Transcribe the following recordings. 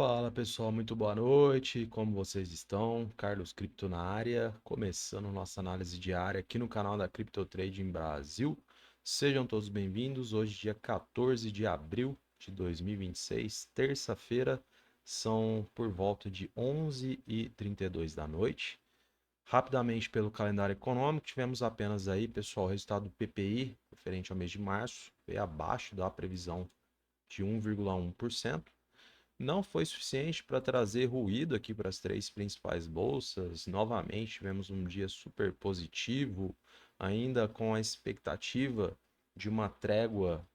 Fala pessoal, muito boa noite. Como vocês estão? Carlos Cripto na área, começando nossa análise diária aqui no canal da Crypto Trading Brasil. Sejam todos bem-vindos. Hoje, dia 14 de abril de 2026, terça-feira, são por volta de 11h32 da noite. Rapidamente pelo calendário econômico, tivemos apenas aí, pessoal, o resultado do PPI referente ao mês de março, veio abaixo da previsão de 1,1%. Não foi suficiente para trazer ruído aqui para as três principais bolsas. Novamente, tivemos um dia super positivo, ainda com a expectativa de uma trégua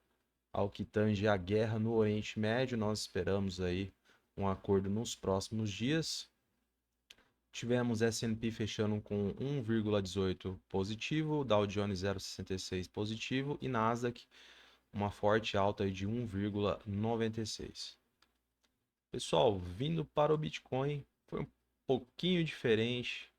ao que tange a guerra no Oriente Médio. Nós esperamos aí um acordo nos próximos dias. Tivemos S&P fechando com 1,18 positivo, Dow Jones 0,66 positivo e Nasdaq uma forte alta de 1,96. Pessoal, vindo para o Bitcoin, foi um pouquinho diferente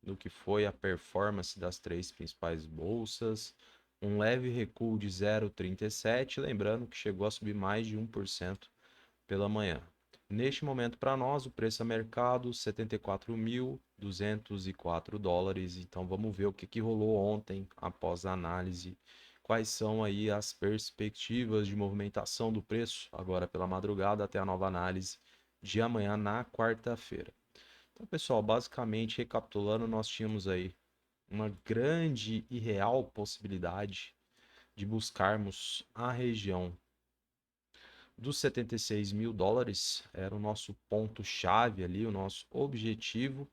do que foi a performance das três principais bolsas. Um leve recuo de 0,37, lembrando que chegou a subir mais de 1% pela manhã. Neste momento, para nós, o preço a mercado R$ 74.204 dólares. Então, vamos ver o que rolou ontem após a análise. Quais são aí as perspectivas de movimentação do preço agora pela madrugada até a nova análise de amanhã na quarta-feira. Então, pessoal, basicamente recapitulando, nós tínhamos aí uma grande e real possibilidade de buscarmos a região dos 76 mil dólares, era o nosso ponto-chave ali, o nosso objetivo,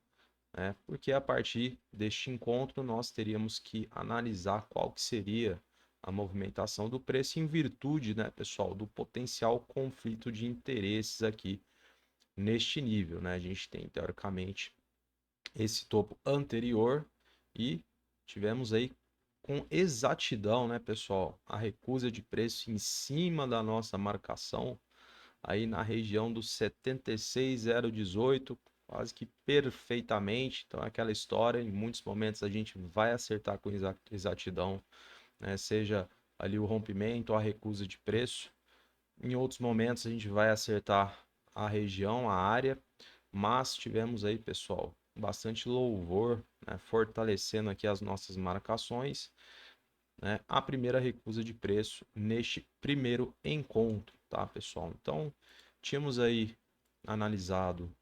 né? Porque a partir deste encontro nós teríamos que analisar qual que seria a movimentação do preço em virtude, né, pessoal, do potencial conflito de interesses aqui neste nível, né? A gente tem, teoricamente, esse topo anterior e tivemos aí com exatidão, né, pessoal, a recusa de preço em cima da nossa marcação, aí na região dos 76,018, quase que perfeitamente. Então, é aquela história, em muitos momentos a gente vai acertar com exatidão, né, seja ali o rompimento ou a recusa de preço. Em outros momentos a gente vai acertar a região, a área, mas tivemos aí, pessoal, bastante louvor, né, fortalecendo aqui as nossas marcações, né, a primeira recusa de preço neste primeiro encontro, tá, pessoal? Então, tínhamos aí analisado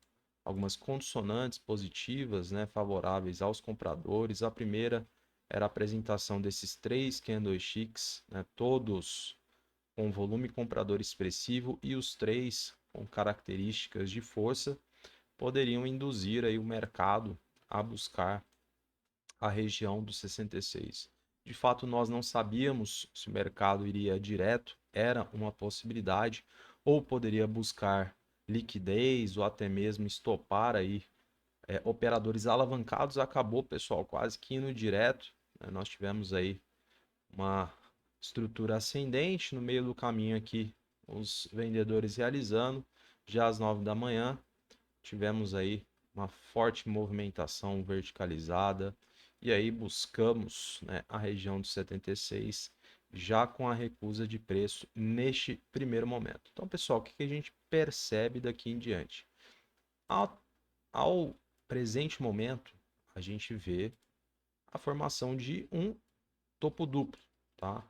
algumas condicionantes positivas, né, favoráveis aos compradores. A primeira era a apresentação desses três candlesticks, né, todos com volume comprador expressivo e os três com características de força, poderiam induzir aí o mercado a buscar a região dos 66. De fato, nós não sabíamos se o mercado iria direto, era uma possibilidade, ou poderia buscar liquidez ou até mesmo estopar aí operadores alavancados. Acabou, pessoal, quase que indo direto, né? Nós tivemos aí uma estrutura ascendente no meio do caminho aqui, os vendedores realizando, já às 9 da manhã, tivemos aí uma forte movimentação verticalizada e aí buscamos, né, a região dos 76 já com a recusa de preço neste primeiro momento. Então, pessoal, o que a gente percebe daqui em diante? Ao presente momento, a gente vê a formação de um topo duplo, tá?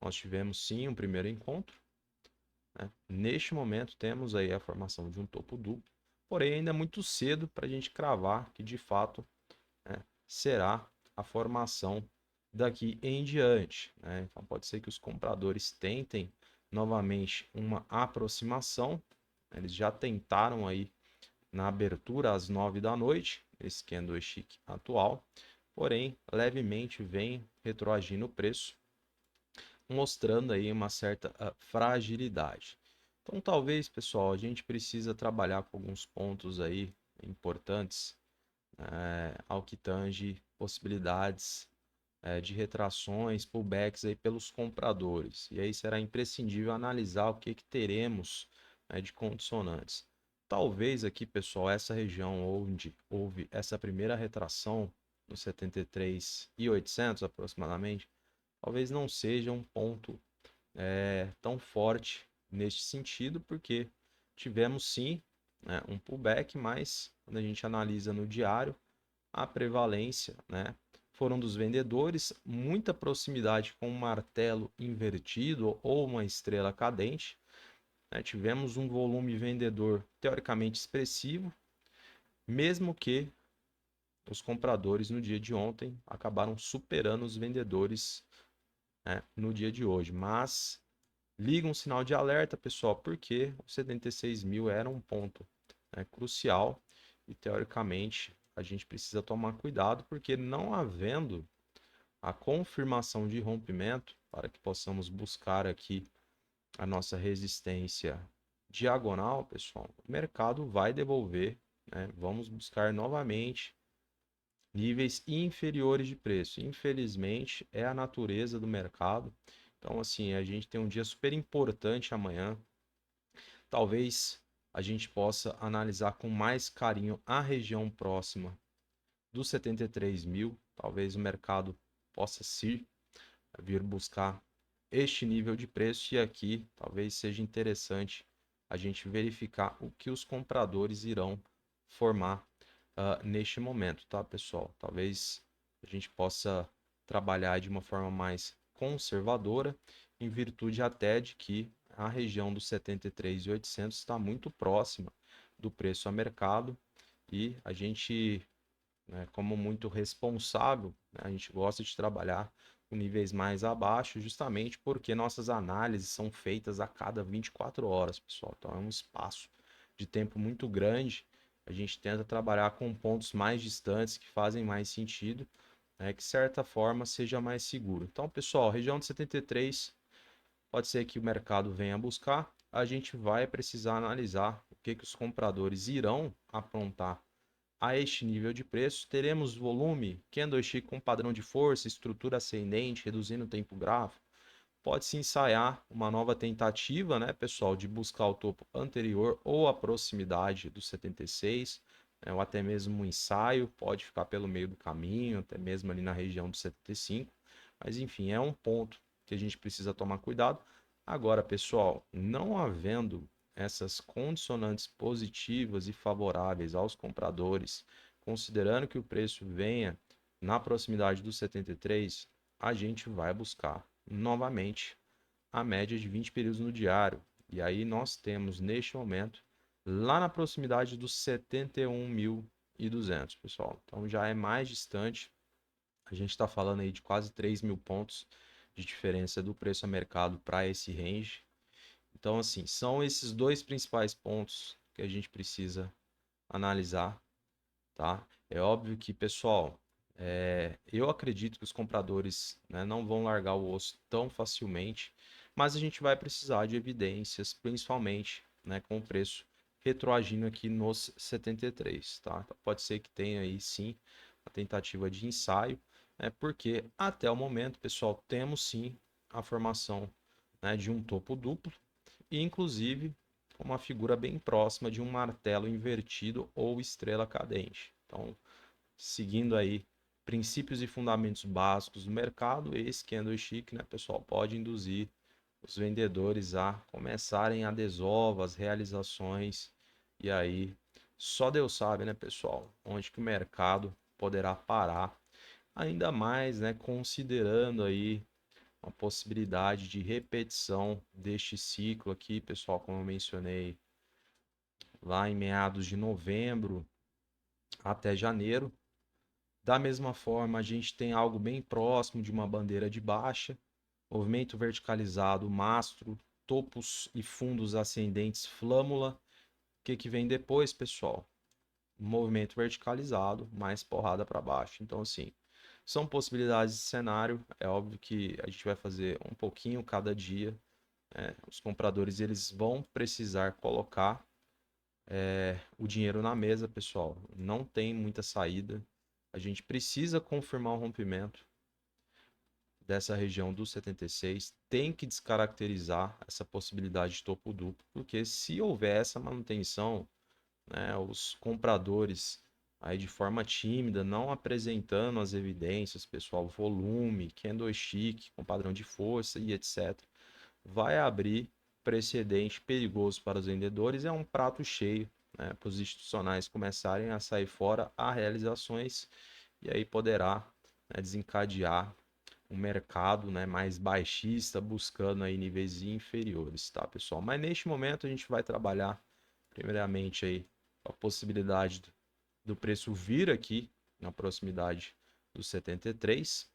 Nós tivemos sim um primeiro encontro, né? Neste momento temos aí a formação de um topo duplo, porém ainda é muito cedo para a gente cravar que de fato, né, será a formação daqui em diante, né? Então pode ser que os compradores tentem novamente uma aproximação, né? Eles já tentaram aí na abertura às 9 da noite, esse candlestick atual, porém levemente vem retroagindo o preço, mostrando aí uma certa fragilidade. Então, talvez, pessoal, a gente precisa trabalhar com alguns pontos aí importantes, ao que tange possibilidades de retrações, pullbacks aí pelos compradores. E aí será imprescindível analisar o que teremos, né, de condicionantes. Talvez aqui, pessoal, essa região onde houve essa primeira retração, nos 73.800 aproximadamente, talvez não seja um ponto tão forte neste sentido, porque tivemos sim, né, um pullback, mas quando a gente analisa no diário, a prevalência, né, foram dos vendedores, muita proximidade com um martelo invertido ou uma estrela cadente, né, tivemos um volume vendedor teoricamente expressivo, mesmo que os compradores no dia de ontem acabaram superando os vendedores, né, no dia de hoje. Mas liga um sinal de alerta, pessoal, porque os 76 mil era um ponto, né, crucial e teoricamente a gente precisa tomar cuidado, porque não havendo a confirmação de rompimento para que possamos buscar aqui a nossa resistência diagonal, pessoal, o mercado vai devolver, né? Vamos buscar novamente níveis inferiores de preço. Infelizmente, é a natureza do mercado. Então, assim, a gente tem um dia super importante amanhã. Talvez a gente possa analisar com mais carinho a região próxima dos 73 mil. Talvez o mercado possa sim vir buscar este nível de preço. E aqui talvez seja interessante a gente verificar o que os compradores irão formar neste momento, tá, pessoal? Talvez a gente possa trabalhar de uma forma mais conservadora, em virtude até de que a região dos 73.800 está muito próxima do preço a mercado e a gente, né, como muito responsável, né, a gente gosta de trabalhar com níveis mais abaixo, justamente porque nossas análises são feitas a cada 24 horas, pessoal. Então é um espaço de tempo muito grande. A gente tenta trabalhar com pontos mais distantes que fazem mais sentido, né, que de certa forma seja mais seguro. Então, pessoal, região de 73 pode ser que o mercado venha buscar. A gente vai precisar analisar o que os compradores irão aprontar a este nível de preço. Teremos volume, candlestick com padrão de força, estrutura ascendente, reduzindo o tempo gráfico. Pode-se ensaiar uma nova tentativa, né, pessoal, de buscar o topo anterior ou a proximidade do 76, né, ou até mesmo um ensaio, pode ficar pelo meio do caminho, até mesmo ali na região do 75. Mas enfim, é um ponto que a gente precisa tomar cuidado. Agora, pessoal, não havendo essas condicionantes positivas e favoráveis aos compradores, considerando que o preço venha na proximidade dos 73, a gente vai buscar novamente a média de 20 períodos no diário. E aí nós temos neste momento lá na proximidade dos 71.200, pessoal. Então já é mais distante. A gente está falando aí de quase 3 mil pontos de diferença do preço a mercado para esse range. Então, assim, são esses dois principais pontos que a gente precisa analisar, tá? É óbvio que, pessoal, eu acredito que os compradores, né, não vão largar o osso tão facilmente, mas a gente vai precisar de evidências, principalmente, né, com o preço retroagindo aqui nos 73, tá? Então, pode ser que tenha aí sim a tentativa de ensaio, né, porque até o momento, pessoal, temos sim a formação, né, de um topo duplo e inclusive uma figura bem próxima de um martelo invertido ou estrela cadente. Então, seguindo aí princípios e fundamentos básicos do mercado, esse candlestick, né, pessoal, pode induzir os vendedores a começarem a desovas, realizações, e aí só Deus sabe, né, pessoal, onde que o mercado poderá parar, ainda mais, né, considerando aí uma possibilidade de repetição deste ciclo aqui, pessoal, como eu mencionei, lá em meados de novembro até janeiro. Da mesma forma, a gente tem algo bem próximo de uma bandeira de baixa, movimento verticalizado, mastro, topos e fundos ascendentes, flâmula. O que vem depois, pessoal? Movimento verticalizado, mais porrada para baixo. Então, assim, são possibilidades de cenário. É óbvio que a gente vai fazer um pouquinho cada dia. Os compradores eles vão precisar colocar o dinheiro na mesa, pessoal. Não tem muita saída. A gente precisa confirmar o rompimento dessa região dos 76. Tem que descaracterizar essa possibilidade de topo duplo, porque se houver essa manutenção, né, os compradores aí de forma tímida, não apresentando as evidências, pessoal, volume, candlestick com padrão de força e etc, vai abrir precedente perigoso para os vendedores, é um prato cheio, né, para os institucionais começarem a sair fora a realizações e aí poderá, né, desencadear um mercado, né, mais baixista, buscando aí níveis inferiores, tá, pessoal? Mas neste momento a gente vai trabalhar primeiramente aí a possibilidade do preço vir aqui na proximidade dos 73,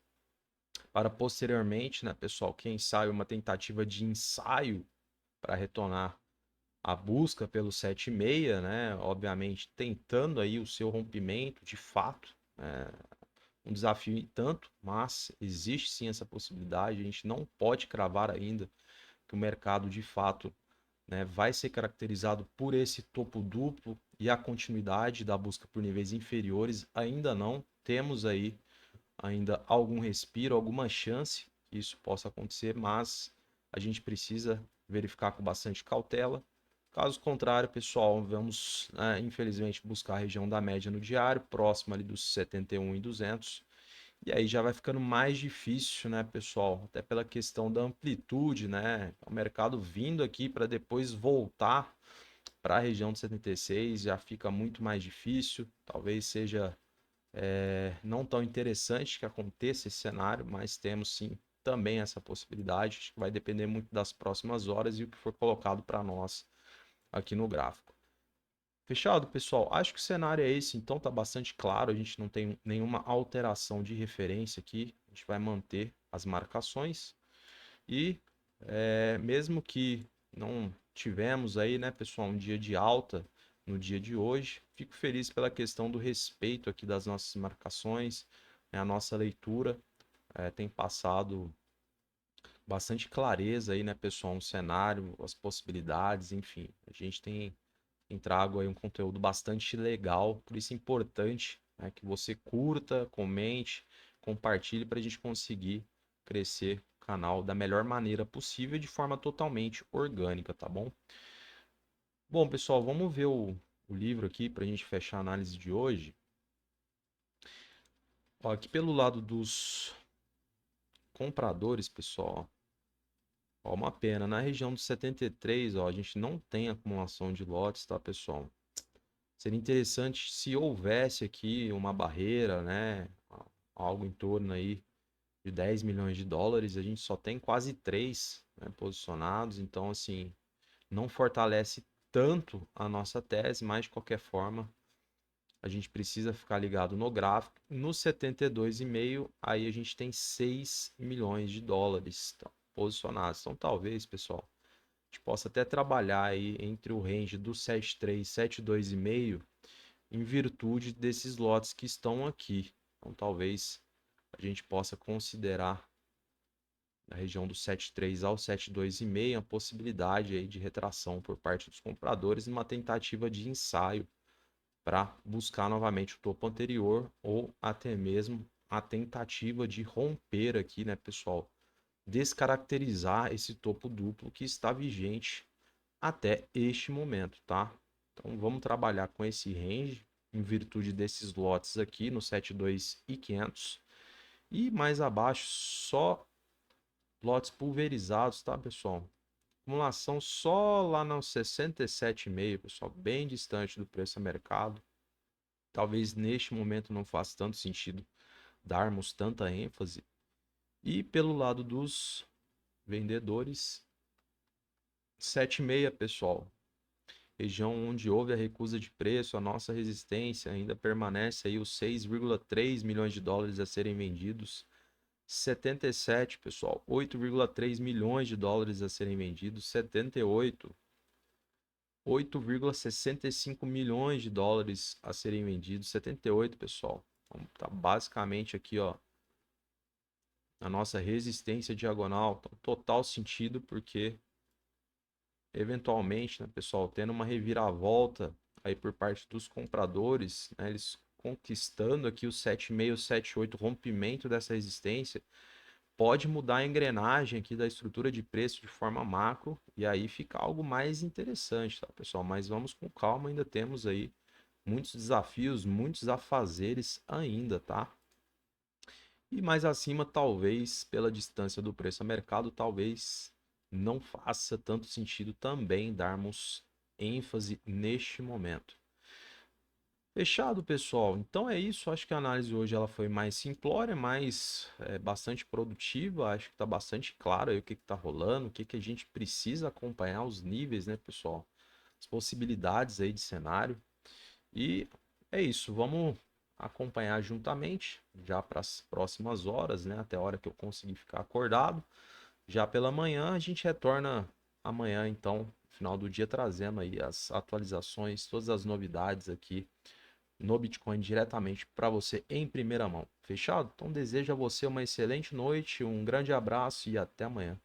para posteriormente, né, pessoal, quem sabe uma tentativa de ensaio para retornar a busca pelo 7,6, né, obviamente tentando aí o seu rompimento de fato, um desafio e tanto, mas existe sim essa possibilidade, a gente não pode cravar ainda que o mercado de fato, né, vai ser caracterizado por esse topo duplo e a continuidade da busca por níveis inferiores, ainda não temos aí ainda algum respiro, alguma chance que isso possa acontecer, mas a gente precisa verificar com bastante cautela. Caso contrário, pessoal, vamos, infelizmente, buscar a região da média no diário, próximo ali dos 71.200. E aí já vai ficando mais difícil, né, pessoal? Até pela questão da amplitude, né? O mercado vindo aqui para depois voltar para a região de 76 já fica muito mais difícil. Talvez seja não tão interessante que aconteça esse cenário, mas temos sim também essa possibilidade. Acho que vai depender muito das próximas horas e o que for colocado para nós aqui no gráfico. Fechado, pessoal? Acho que o cenário é esse, então tá bastante claro. A gente não tem nenhuma alteração de referência aqui. A gente vai manter as marcações e mesmo que não tivemos aí, né, pessoal, um dia de alta no dia de hoje, fico feliz pela questão do respeito aqui das nossas marcações, né, a nossa leitura tem passado bastante clareza aí, né, pessoal, um cenário, as possibilidades, enfim, a gente tem trago aí um conteúdo bastante legal, por isso é importante, né, que você curta, comente, compartilhe para a gente conseguir crescer o canal da melhor maneira possível de forma totalmente orgânica, tá bom? Bom, pessoal, vamos ver o livro aqui para a gente fechar a análise de hoje. Ó, aqui pelo lado dos compradores, pessoal, ó, uma pena, na região dos 73, ó, a gente não tem acumulação de lotes, tá, pessoal? Seria interessante se houvesse aqui uma barreira, né? Algo em torno aí de 10 milhões de dólares. A gente só tem quase 3, né, posicionados. Então, assim, não fortalece tanto a nossa tese, mas de qualquer forma, a gente precisa ficar ligado no gráfico. No 72,5, aí a gente tem 6 milhões de dólares posicionados. Então, talvez, pessoal, a gente possa até trabalhar aí entre o range do 73 e 72,5 em virtude desses lotes que estão aqui. Então, talvez a gente possa considerar na região do 7,3 ao 7,2,5 a possibilidade aí de retração por parte dos compradores numa tentativa de ensaio para buscar novamente o topo anterior ou até mesmo a tentativa de romper aqui, né, pessoal? Descaracterizar esse topo duplo que está vigente até este momento, tá? Então vamos trabalhar com esse range em virtude desses lotes aqui no 72 e 500 e mais abaixo só lotes pulverizados, tá, pessoal? Acumulação só lá no 67,5, pessoal, bem distante do preço a mercado. Talvez neste momento não faça tanto sentido darmos tanta ênfase. E pelo lado dos vendedores, 7,6, pessoal. Região onde houve a recusa de preço, a nossa resistência ainda permanece aí os 6,3 milhões de dólares a serem vendidos. 77, pessoal, 8,3 milhões de dólares a serem vendidos. 78, 8,65 milhões de dólares a serem vendidos. 78, pessoal. Então, tá basicamente aqui, ó, a nossa resistência diagonal. Então, total sentido porque eventualmente, né, pessoal, tendo uma reviravolta aí por parte dos compradores, né, eles conquistando aqui o 7,5, 7,8, rompimento dessa resistência, pode mudar a engrenagem aqui da estrutura de preço de forma macro e aí fica algo mais interessante, tá, pessoal? Mas vamos com calma, ainda temos aí muitos desafios, muitos afazeres ainda, tá? E mais acima, talvez, pela distância do preço a mercado, talvez não faça tanto sentido também darmos ênfase neste momento. Fechado, pessoal. Então é isso. Acho que a análise hoje ela foi mais simplória, mas bastante produtiva. Acho que está bastante claro aí o que está rolando, o que, que a gente precisa acompanhar, os níveis, né, pessoal? As possibilidades aí de cenário. E é isso. Vamos acompanhar juntamente já para as próximas horas, né? Até a hora que eu conseguir ficar acordado. Já pela manhã, a gente retorna amanhã, então, no final do dia, trazendo aí as atualizações, todas as novidades aqui no Bitcoin diretamente para você em primeira mão. Fechado? Então desejo a você uma excelente noite, um grande abraço e até amanhã.